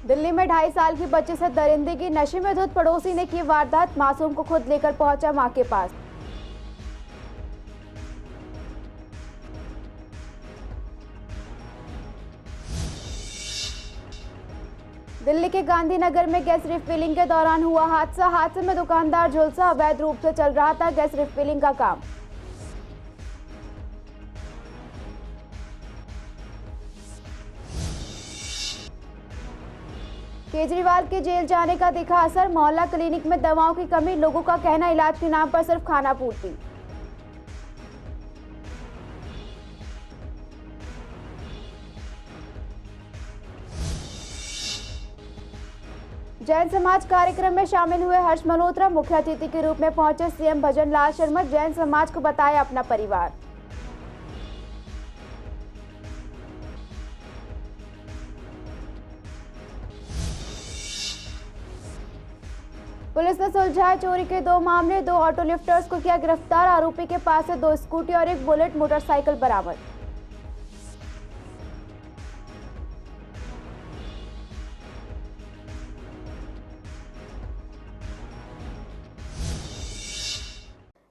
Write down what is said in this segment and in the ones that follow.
दिल्ली में 2.5 साल की बच्ची से दरिंदगी, नशे में धुत पड़ोसी ने की वारदात, मासूम को खुद लेकर पहुंचा मां के पास। दिल्ली के गांधीनगर में गैस रिफिलिंग के दौरान हुआ हादसे में दुकानदार झुलसा, अवैध रूप से चल रहा था गैस रिफिलिंग का काम। केजरीवाल के जेल जाने का दिखा असर, मोहल्ला क्लिनिक में दवाओं की कमी, लोगों का कहना इलाज के नाम पर सिर्फ खाना पूर्ति। जैन समाज कार्यक्रम में शामिल हुए हर्ष मल्होत्रा, मुख्य अतिथि के रूप में पहुंचे सीएम भजन लाल शर्मा, जैन समाज को बताया अपना परिवार। पुलिस ने सुलझाए चोरी के 2 मामले, 2 ऑटो लिफ्टर्स को किया गिरफ्तार, आरोपी के पास से 2 स्कूटी और 1 बुलेट मोटरसाइकिल बरामद।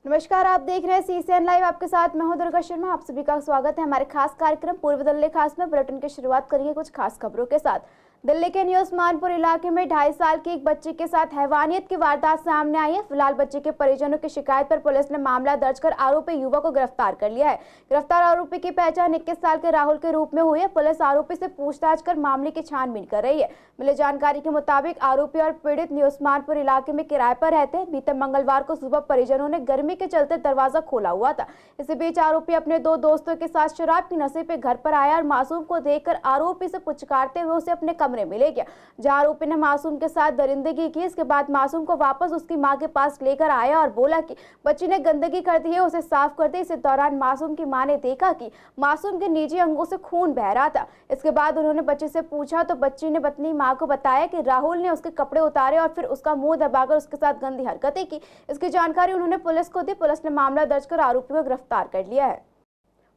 नमस्कार, आप देख रहे हैं CCN लाइव। आपके साथ मैं हूं दुर्गा शर्मा। आप सभी का स्वागत है हमारे खास कार्यक्रम पूर्व दिल्ली खास में। बुलेटिन की शुरुआत करेंगे कुछ खास खबरों के साथ। दिल्ली के न्यू उस्मानपुर इलाके में 2.5 साल की एक बच्ची के साथ हैवानियत की वारदात सामने आई है। फिलहाल बच्ची के परिजनों की शिकायत पर पुलिस ने मामला दर्ज कर आरोपी युवक को गिरफ्तार कर लिया है। गिरफ्तार आरोपी की पहचान 21 साल के राहुल के रूप में हुई है। पुलिस आरोपी से पूछताछ कर मामले की छानबीन कर रही है। मिली जानकारी के मुताबिक आरोपी और पीड़ित न्यू उस्मानपुर इलाके में किराए पर रहते हैं। बीते मंगलवार को सुबह परिजनों ने गर्मी के चलते दरवाजा खोला हुआ था। इसी बीच आरोपी अपने 2 दोस्तों के साथ शराब की नशे पे घर पर आया और मासूम को देखकर आरोपी से पुचकारते हुए उसे अपने कमरे में ले गया, जहां आरोपी ने मासूम के साथ दरिंदगी की। इसके बाद मासूम को वापस उसकी मां के पास लेकर आया और बोला कि बच्ची ने गंदगी कर दी है, उसे साफ कर दे। इसी दौरान मासूम की मां ने देखा कि मासूम के निजी अंगों से खून बह रहा था। इसके बाद उन्होंने बच्ची से पूछा तो बच्ची ने अपनी मां को बताया कि राहुल ने उसके कपड़े उतारे और फिर उसका मुंह दबाकर उसके साथ गंदी हरकतें की। इसकी जानकारी उन्होंने पुलिस को दी। पुलिस ने मामला दर्ज कर आरोपी को गिरफ्तार कर लिया है।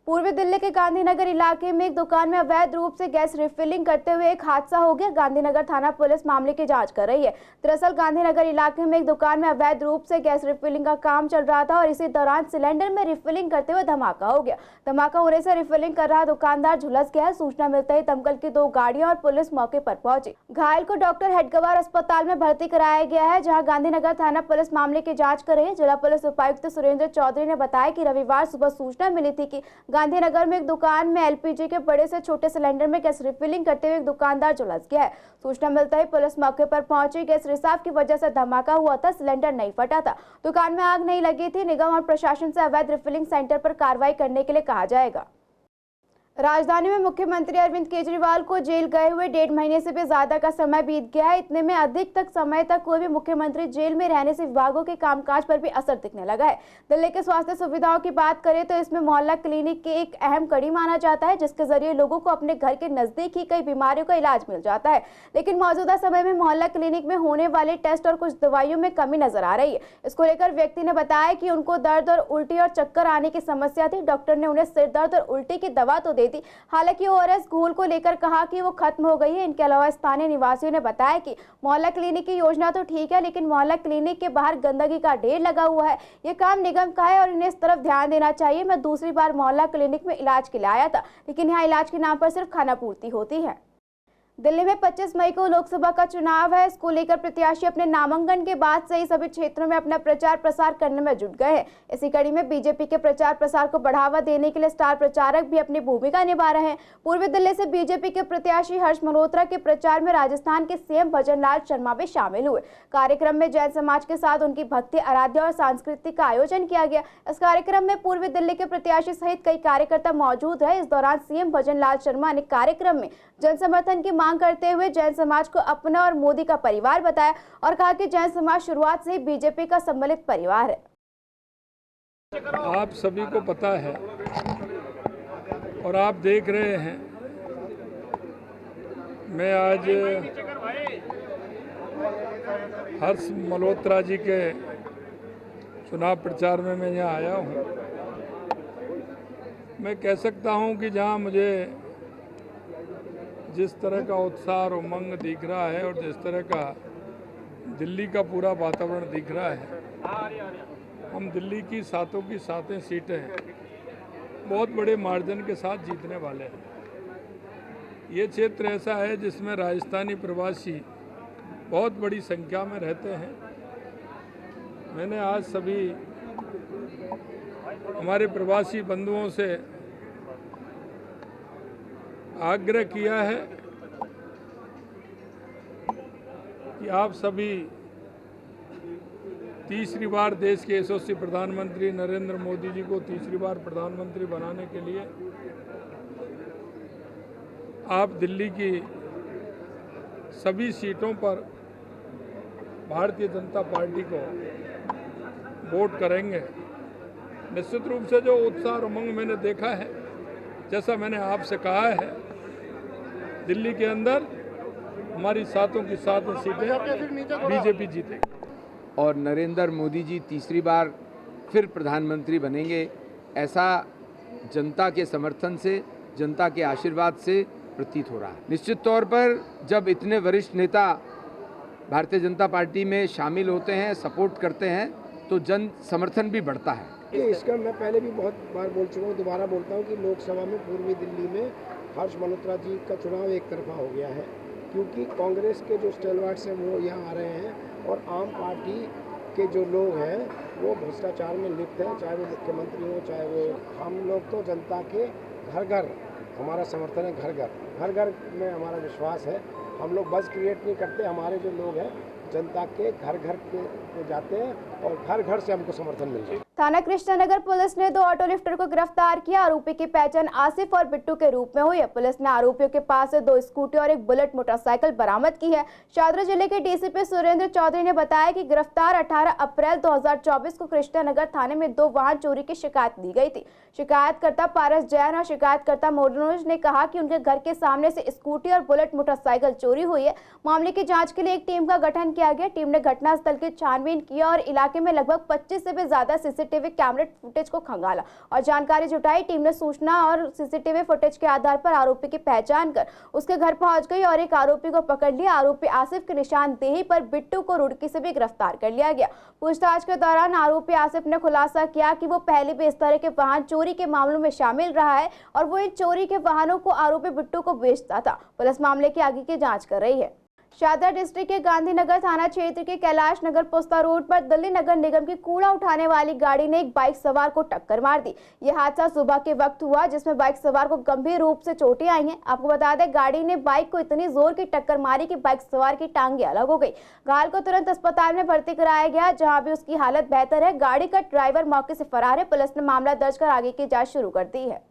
पूर्वी दिल्ली के गांधीनगर इलाके में एक दुकान में अवैध रूप से गैस रिफिलिंग करते हुए एक हादसा हो गया। गांधीनगर थाना पुलिस मामले की जांच कर रही है। दरअसल गांधीनगर इलाके में एक दुकान में अवैध रूप से गैस रिफिलिंग का काम चल रहा था और इसी दौरान सिलेंडर में रिफिलिंग करते हुए धमाका हो गया। धमाका होने से रिफिलिंग कर रहा दुकानदार झुलस गया है। सूचना मिलते ही दमकल की 2 गाड़ियां और पुलिस मौके पर पहुंची। घायल को डॉक्टर हेडगेवार अस्पताल में भर्ती कराया गया है, जहाँ गांधीनगर थाना पुलिस मामले की जाँच कर रही है। जिला पुलिस उपायुक्त सुरेंद्र चौधरी ने बताया कि रविवार सुबह सूचना मिली थी कि गांधीनगर में एक दुकान में LPG के बड़े से छोटे सिलेंडर में गैस रिफिलिंग करते हुए एक दुकानदार झुलस गया है। सूचना मिलते ही पुलिस मौके पर पहुंची। गैस रिसाव की वजह से धमाका हुआ था, सिलेंडर नहीं फटा था, दुकान में आग नहीं लगी थी। निगम और प्रशासन से अवैध रिफिलिंग सेंटर पर कार्रवाई करने के लिए कहा जाएगा। राजधानी में मुख्यमंत्री अरविंद केजरीवाल को जेल गए हुए 1.5 महीने से भी ज्यादा का समय बीत गया है। इतने में अधिक तक समय तक कोई भी मुख्यमंत्री जेल में रहने से विभागों के कामकाज पर भी असर दिखने लगा है। दिल्ली के स्वास्थ्य सुविधाओं की बात करें तो इसमें मोहल्ला क्लिनिक की एक अहम कड़ी माना जाता है, जिसके जरिए लोगों को अपने घर के नजदीक ही कई बीमारियों का इलाज मिल जाता है। लेकिन मौजूदा समय में मोहल्ला क्लिनिक में होने वाले टेस्ट और कुछ दवाइयों में कमी नजर आ रही है। इसको लेकर व्यक्ति ने बताया कि उनको दर्द और उल्टी और चक्कर आने की समस्या थी। डॉक्टर ने उन्हें सिर दर्द और उल्टी की दवा तो दे दी, हालांकि ORS घोल को लेकर कहा कि वो खत्म हो गई है। इनके अलावा स्थानीय निवासियों ने बताया कि मोहल्ला क्लिनिक की योजना तो ठीक है, लेकिन मोहल्ला क्लिनिक के बाहर गंदगी का ढेर लगा हुआ है। ये काम निगम का है और इन्हें इस तरफ ध्यान देना चाहिए। मैं दूसरी बार मोहल्ला क्लिनिक में इलाज के लिए आया था, लेकिन यहाँ इलाज के नाम पर सिर्फ खाना पूर्ति होती है। दिल्ली में 25 मई को लोकसभा का चुनाव है। इसको लेकर प्रत्याशी अपने नामांकन के बाद से ही सभी क्षेत्रों में अपना प्रचार प्रसार करने में जुट गए हैं। इसी कड़ी में बीजेपी के प्रचार प्रसार को बढ़ावा देने के लिए स्टार प्रचारक भी अपनी भूमिका निभा रहे हैं। पूर्वी दिल्ली से बीजेपी के प्रत्याशी हर्ष मल्होत्रा के प्रचार में राजस्थान के CM भजन लाल शर्मा भी शामिल हुए। कार्यक्रम में जैन समाज के साथ उनकी भक्ति आराध्या और सांस्कृतिक का आयोजन किया गया। इस कार्यक्रम में पूर्वी दिल्ली के प्रत्याशी सहित कई कार्यकर्ता मौजूद रहे। इस दौरान CM भजन लाल शर्मा ने कार्यक्रम में जन समर्थन की मांग करते हुए जैन समाज को अपना और मोदी का परिवार बताया और कहा कि जैन समाज शुरुआत से ही बीजेपी का सम्मिलित परिवार है। आप सभी को पता है और आप देख रहे हैं, मैं आज हर्ष मल्होत्रा जी के चुनाव प्रचार में मैं यहाँ आया हूँ। मैं कह सकता हूँ कि जहाँ मुझे जिस तरह का उत्साह और उमंग दिख रहा है और जिस तरह का दिल्ली का पूरा वातावरण दिख रहा है, हम दिल्ली की सातों की सातें सीटें बहुत बड़े मार्जिन के साथ जीतने वाले हैं। ये क्षेत्र ऐसा है जिसमें राजस्थानी प्रवासी बहुत बड़ी संख्या में रहते हैं। मैंने आज सभी हमारे प्रवासी बंधुओं से आग्रह किया है कि आप सभी तीसरी बार देश के यशस्वी प्रधानमंत्री नरेंद्र मोदी जी को तीसरी बार प्रधानमंत्री बनाने के लिए आप दिल्ली की सभी सीटों पर भारतीय जनता पार्टी को वोट करेंगे। निश्चित रूप से जो उत्साह और उमंग मैंने देखा है, जैसा मैंने आपसे कहा है, दिल्ली के अंदर हमारी सातों की सात सीटें बीजेपी जीतेगी और नरेंद्र मोदी जी तीसरी बार फिर प्रधानमंत्री बनेंगे, ऐसा जनता के समर्थन से, जनता के आशीर्वाद से प्रतीत हो रहा है। निश्चित तौर पर जब इतने वरिष्ठ नेता भारतीय जनता पार्टी में शामिल होते हैं, सपोर्ट करते हैं, तो जन समर्थन भी बढ़ता है। इसका मैं पहले भी बहुत बार बोल चुका हूँ, दोबारा बोलता हूँ कि लोकसभा में पूर्वी दिल्ली में हर्ष मल्होत्रा जी का चुनाव एक तरफा हो गया है, क्योंकि कांग्रेस के जो स्टेलवार्ड्स हैं वो यहाँ आ रहे हैं और आम पार्टी के जो लोग हैं वो भ्रष्टाचार में लिप्त हैं, चाहे वो मुख्यमंत्री हो, चाहे वो हम लोग। तो जनता के घर घर हमारा समर्थन है, घर घर में हमारा विश्वास है। हम लोग बस क्रिएट नहीं करते, हमारे जो लोग हैं जनता के घर घर पे जाते हैं और घर घर से हमको समर्थन मिलता है। थाना कृष्णनगर पुलिस ने 2 ऑटो लिफ्टर को गिरफ्तार किया। आरोपी की पहचान आसिफ और बिट्टू के रूप में हुई है। पुलिस ने आरोपियों के पास से 2 स्कूटी और एक बुलेट मोटरसाइकिल बरामद की है। शादरा जिले के डीसीपी सुरेंद्र चौधरी ने बताया कि गिरफ्तार 18 अप्रैल 2024 को कृष्णनगर थाने में 2 वाहन चोरी की शिकायत दी गई थी। शिकायतकर्ता पारस जैन और शिकायतकर्ता मनोज ने कहा कि उनके घर के सामने से स्कूटी और बुलेट मोटरसाइकिल चोरी हुई है। मामले की जाँच के लिए एक टीम का गठन किया गया। टीम ने घटनास्थल की छानबीन किया और इलाके में लगभग 25 से भी ज्यादा सीसीटीवी कैमरे फुटेज को खंगाला और जानकारी जुटाई। टीम ने सूचना और सीसीटीवी फुटेज के आधार पर आरोपी की पहचान कर उसके घर पहुंच गई और एक आरोपी को पकड़ लिया। आरोपी आसिफ की निशानदेही पर बिट्टू को रुड़की से भी गिरफ्तार कर लिया गया। पूछताछ के दौरान आरोपी आसिफ ने खुलासा किया कि वो पहले भी इस तरह के वाहन चोरी के मामलों में शामिल रहा है और वो इन चोरी के वाहनों को आरोपी बिट्टू को बेचता था। पुलिस मामले की आगे की जाँच कर रही है। शादरा डिस्ट्रिक्ट के गांधीनगर थाना क्षेत्र के कैलाश नगर पोस्ता रोड पर दिल्ली नगर निगम की कूड़ा उठाने वाली गाड़ी ने एक बाइक सवार को टक्कर मार दी। यह हादसा सुबह के वक्त हुआ, जिसमें बाइक सवार को गंभीर रूप से चोटें आई हैं। आपको बता दें, गाड़ी ने बाइक को इतनी जोर की टक्कर मारी कि बाइक सवार की टांगें अलग हो गई। घायल को तुरंत अस्पताल में भर्ती कराया गया, जहां भी उसकी हालत बेहतर है। गाड़ी का ड्राइवर मौके से फरार है। पुलिस ने मामला दर्ज कर आगे की जाँच शुरू कर दी है।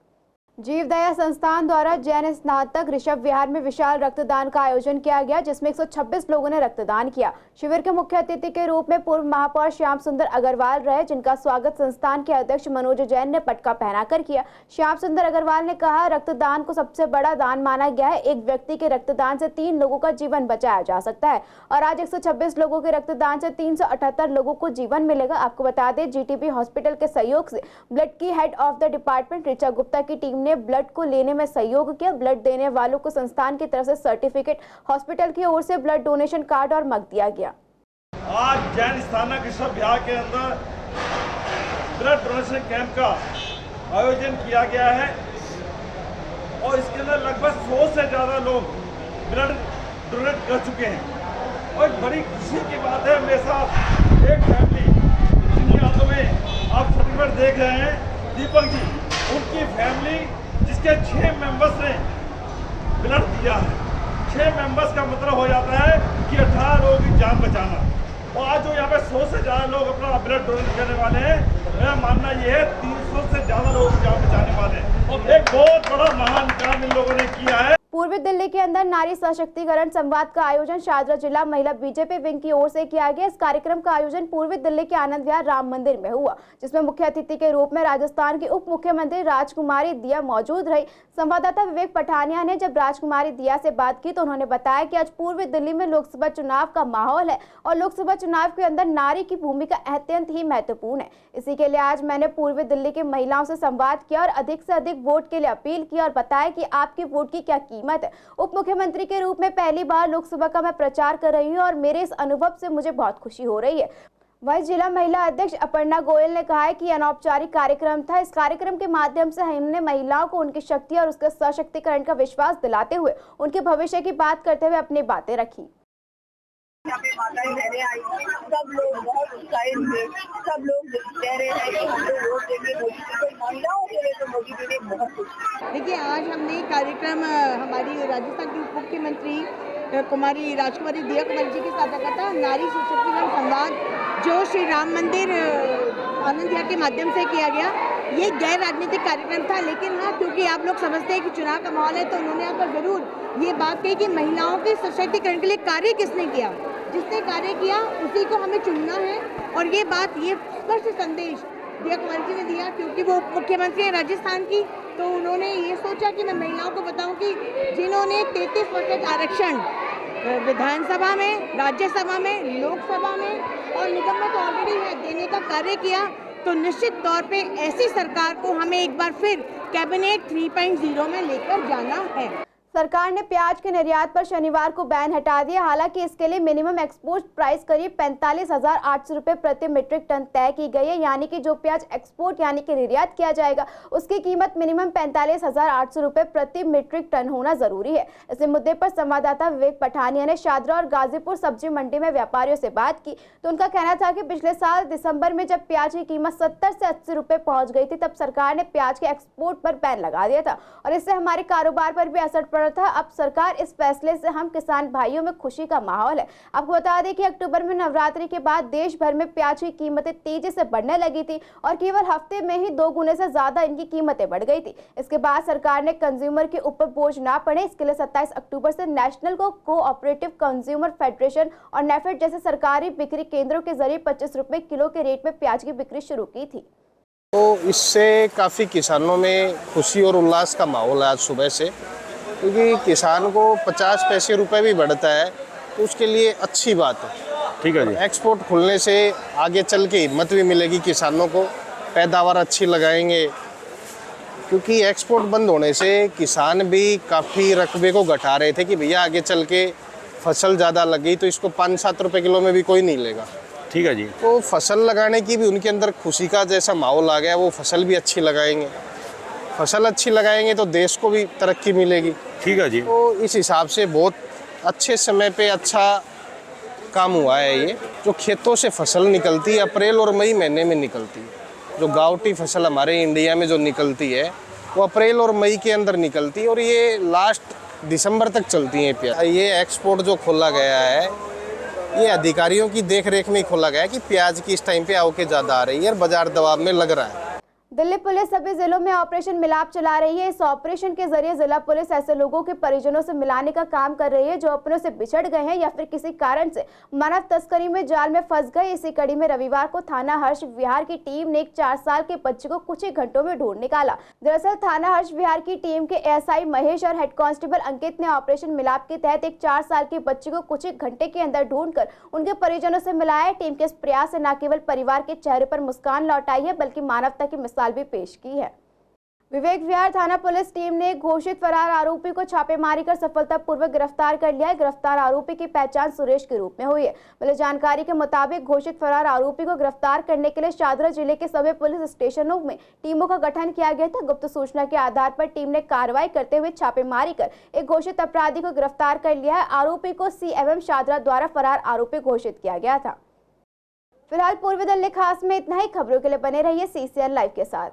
जीवदया संस्थान द्वारा जैन स्नातक ऋषभ विहार में विशाल रक्तदान का आयोजन किया गया, जिसमें 126 लोगों ने रक्तदान किया। शिविर के मुख्य अतिथि के रूप में पूर्व महापौर श्याम सुंदर अग्रवाल रहे, जिनका स्वागत संस्थान के अध्यक्ष मनोज जैन ने पटका पहनाकर किया। श्याम सुंदर अग्रवाल ने कहा, रक्तदान को सबसे बड़ा दान माना गया है। एक व्यक्ति के रक्तदान से 3 लोगों का जीवन बचाया जा सकता है और आज 126 लोगों के रक्तदान से 378 लोगों को जीवन मिलेगा। आपको बता दें, जीटीबी हॉस्पिटल के सहयोग से ब्लड की head of the department Richa Gupta की टीम ने ब्लड को लेने में सहयोग किया। ब्लड देने वालों को संस्थान की तरफ से सर्टिफिकेट, हॉस्पिटल की ओर से ब्लड डोनेशन कार्ड और मग दिया गया। आज जैन स्थानक ऋषभ विहार के अंदर ब्लड डोनेशन कैंप का आयोजन किया गया है और इसके अंदर लगभग 100 से ज्यादा लोग ब्लड डोनेट कर चुके हैं और बड़ी खुशी की बात है, मेरे साथ एक फैमिली जिनके हाथों में आप सर्टिफिकेट देख रहे हैं, दीपक जी, उनकी फैमिली जिसके 6 मेंबर्स ने ब्लड दिया है। 6 मेंबर्स का मतलब हो जाता है कि 18 लोगों की जान बचाना। और आज जो यहाँ पे 100 से ज़्यादा लोग अपना ब्लड डोनेट करने वाले हैं, मेरा मानना ये है 300 से ज़्यादा लोगों की जान बचाने वाले हैं और एक बहुत बड़ा महान काम इन लोगों ने किया है। पूर्वी दिल्ली के अंदर नारी सशक्तिकरण संवाद का आयोजन शादरा जिला महिला बीजेपी विंग की ओर से किया गया। इस कार्यक्रम का आयोजन पूर्वी दिल्ली के आनंद विहार राम मंदिर में हुआ, जिसमें मुख्य अतिथि के रूप में राजस्थान की उप मुख्यमंत्री राजकुमारी दिया मौजूद रही। संवाददाता विवेक पठानिया ने जब राजकुमारी दिया से बात की तो उन्होंने बताया कि आज पूर्वी दिल्ली में लोकसभा चुनाव का माहौल है और लोकसभा चुनाव के अंदर नारी की भूमिका अत्यंत ही महत्वपूर्ण है। इसी के लिए आज मैंने पूर्वी दिल्ली की महिलाओं से संवाद किया और अधिक से अधिक वोट के लिए अपील की और बताया कि आपके वोट की क्या कीमत सहमत है। उप मुख्यमंत्री के रूप में पहली बार लोकसभा का मैं प्रचार कर रही हूँ और मेरे इस अनुभव से मुझे बहुत खुशी हो रही है। वही जिला महिला अध्यक्ष अपर्णा गोयल ने कहा है कि अनौपचारिक कार्यक्रम था। इस कार्यक्रम के माध्यम से हमने महिलाओं को उनकी शक्ति और उसके सशक्तिकरण का विश्वास दिलाते हुए उनके भविष्य की बात करते हुए अपनी बातें रखी। यहाँ पे माताएं रहने आई, सब लोग बहुत उत्साहित थे, सब लोग कह रहे हैं कि हम लोग वोट देंगे मोदी जी को। महिलाओं के लिए तो मोदी जी ने बहुत कुछ। देखिए, आज हमने कार्यक्रम हमारी राजस्थान की उप मुख्यमंत्री कुमारी राजकुमारी दिया कुमारी जी के साथ रखा था, नारी सशक्तिकरण संवाद, जो श्री राम मंदिर आनंद विहार के माध्यम से किया गया। ये गैर राजनीतिक कार्यक्रम था, लेकिन हाँ, क्योंकि आप लोग समझते हैं कि चुनाव का माहौल है, तो उन्होंने यहाँ पर जरूर ये बात कही कि महिलाओं के सशक्तिकरण के लिए कार्य किसने किया, जिसने कार्य किया उसी को हमें चुनना है। और ये बात, ये स्पष्ट संदेश दिया कुमारी जी ने दिया, क्योंकि वो उप मुख्यमंत्री हैं राजस्थान की, तो उन्होंने ये सोचा कि मैं महिलाओं को बताऊं कि जिन्होंने 33% आरक्षण विधानसभा में, राज्यसभा में, लोकसभा में और निगम में तो ऑलरेडी है देने का कार्य किया, तो निश्चित तौर पे ऐसी सरकार को हमें एक बार फिर कैबिनेट 3.0 में लेकर जाना है। सरकार ने प्याज के निर्यात पर शनिवार को बैन हटा दिया। हालांकि इसके लिए मिनिमम एक्सपोर्ट प्राइस करीब 45,800 रुपए प्रति मीट्रिक टन तय की गई है। यानी कि जो प्याज एक्सपोर्ट यानी कि निर्यात किया जाएगा उसकी कीमत मिनिमम 45,800 रुपए प्रति मीट्रिक टन होना जरूरी है। इस मुद्दे पर संवाददाता विवेक पठानिया ने शादरा और गाजीपुर सब्जी मंडी में व्यापारियों से बात की, तो उनका कहना था कि पिछले साल दिसंबर में जब प्याज की कीमत 70 से 80 रुपए पहुंच गई थी, तब सरकार ने प्याज के एक्सपोर्ट पर बैन लगा दिया था और इससे हमारे कारोबार पर भी असर पड़ा था। अब सरकार इस फैसले से हम किसान भाइयों में खुशी का माहौल है। आपको बता दें कि अक्टूबर में नवरात्रि के बाद देश भर में प्याज की कीमतें तेजी से बढ़ने लगी थी और केवल हफ्ते में ही 2 गुने से ज्यादा इनकी कीमतें बढ़ गई थी। इसके बाद सरकार ने कंज्यूमर के ऊपर बोझ ना पड़े, इसके लिए 27 अक्टूबर से नेशनल कोऑपरेटिव कंज्यूमर फेडरेशन और नेफेड जैसे सरकारी बिक्री केंद्रों के जरिए 25 रुपए किलो के रेट में प्याज की बिक्री शुरू की थी। तो इससे काफ़ी किसानों में खुशी और उल्लास का माहौल है आज सुबह से, क्योंकि किसान को 50 पैसे रुपए भी बढ़ता है तो उसके लिए अच्छी बात है। ठीक है जी। एक्सपोर्ट खुलने से आगे चल के हिम्मत भी मिलेगी किसानों को, पैदावार अच्छी लगाएंगे, क्योंकि एक्सपोर्ट बंद होने से किसान भी काफ़ी रकबे को घटा रहे थे कि भैया आगे चल के फसल ज़्यादा लगी तो इसको 5-7 रुपये किलो में भी कोई नहीं लेगा। ठीक है जी। तो फसल लगाने की भी उनके अंदर खुशी का जैसा माहौल आ गया, वो फसल भी अच्छी लगाएंगे, फसल अच्छी लगाएंगे तो देश को भी तरक्की मिलेगी। ठीक है जी। तो इस हिसाब से बहुत अच्छे समय पे अच्छा काम हुआ है। ये जो खेतों से फसल निकलती है अप्रैल और मई महीने में निकलती है, जो गावटी फसल हमारे इंडिया में जो निकलती है वो अप्रैल और मई के अंदर निकलती है और ये लास्ट दिसंबर तक चलती है प्याज। ये एक्सपोर्ट जो खोला गया है ये अधिकारियों की देखरेख में खोला गया है कि प्याज की इस टाइम पे आवकें ज़्यादा आ रही है और बाजार दबाव में लग रहा है। दिल्ली पुलिस सभी जिलों में ऑपरेशन मिलाप चला रही है। इस ऑपरेशन के जरिए जिला पुलिस ऐसे लोगों के परिजनों से मिलाने का काम कर रही है जो अपनों से बिछड़ गए हैं या फिर किसी कारण से मानव तस्करी में जाल में फंस गए। इसी कड़ी में रविवार को थाना हर्ष विहार की टीम ने एक 4 साल के बच्चे को कुछ ही घंटों में ढूंढ निकाला। दरअसल थाना हर्ष विहार की टीम के एसआई महेश और हेड कांस्टेबल अंकित ने ऑपरेशन मिलाप के तहत एक 4 साल के बच्चे को कुछ ही घंटे के अंदर ढूंढकर उनके परिजनों से मिलाया। टीम के इस प्रयास से न केवल परिवार के चेहरे पर मुस्कान लौट आई है बल्कि मानवता की मिसाल भी पेश की है। विवेक विहार थाना पुलिस टीम ने घोषित फरार आरोपी को छापेमारी कर सफलतापूर्वक गिरफ्तार कर लिया है। गिरफ्तार आरोपी की पहचान सुरेश के रूप में हुई है। मिली जानकारी के मुताबिक घोषित फरार आरोपी को गिरफ्तार करने के लिए शादरा जिले के सभी पुलिस स्टेशनों में टीमों का गठन किया गया था। गुप्त सूचना के आधार पर टीम ने कार्रवाई करते हुए छापेमारी कर एक घोषित अपराधी को गिरफ्तार कर लिया है। आरोपी को सीएमएम शादरा द्वारा फरार आरोपी घोषित किया गया था। फिलहाल पूर्वी दिल्ली खास में इतना ही। खबरों के लिए बने रहिए सीसीएन लाइव के साथ।